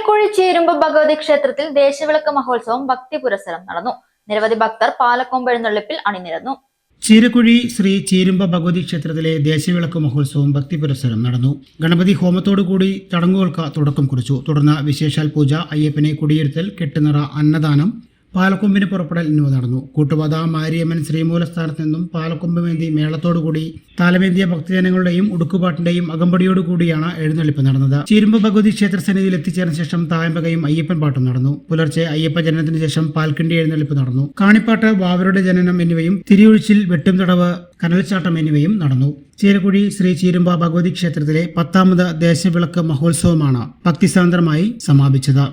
ചീരക്കുഴി ചീരുമ്പ് ഭഗവതി ക്ഷേത്രത്തിൽ ദേശവിളക്ക് മഹോത്സവം ഭക്തി പുരസ്സരം നടന്നു. നിരവധി ഭക്തർ പാലക്കൊമ്പ് എഴുന്നള്ളിപ്പിൽ അണിനിരന്നു. ചീരക്കുഴി ശ്രീ ചീരുമ്പ ഭഗവതി ക്ഷേത്രത്തിലെ ദേശവിളക്ക് മഹോത്സവം ഭക്തി പുരസ്സരം നടന്നു. ഗണപതി ഹോമത്തോടുകൂടി ചടങ്ങുകൾക്ക് തുടക്കം കുറിച്ചു. തുടർന്ന് വിശേഷാൽ പൂജ, അയ്യപ്പനെ കുടിയിരുത്തൽ, കെട്ടുനിറ, അന്നദാനം, പാലക്കൊമ്പിന് പുറപ്പെടൽ എന്നിവ നടന്നു. കൂട്ടുപത മാരിയമ്മൻ ശ്രീമൂലസ്ഥാനത്ത് നിന്നും പാലക്കൊമ്പുമേന്തി മേളത്തോടുകൂടി താലമേന്തിയ ഭക്തജനങ്ങളുടെയും ഉടുക്കുപാട്ടിന്റെയും അകമ്പടിയോടുകൂടിയാണ് എഴുന്നള്ളിപ്പ് നടന്നത്. ചീരുമ്പ ഭഗവതി ക്ഷേത്ര സന്നിധിയിൽ എത്തിച്ചേർന്ന ശേഷം തായമ്പകയും അയ്യപ്പൻ പാട്ടും നടന്നു. പുലർച്ചെ അയ്യപ്പ ജനനത്തിന് ശേഷം പാൽക്കിണ്ടി എഴുന്നള്ളിപ്പ് നടന്നു. കാണിപ്പാട്ട്, വാവരുടെ ജനനം എന്നിവയും തിരിയൊഴിച്ചിൽ, വെട്ടുംതടവ്, കനൽച്ചാട്ടം എന്നിവയും നടന്നു. ചീരക്കുഴി ശ്രീ ചീരുമ്പ ഭഗവതി ക്ഷേത്രത്തിലെ 10ാമത് ദേശവിളക്ക് മഹോത്സവമാണ് ഭക്തിസാന്ദ്രമായി സമാപിച്ചത്.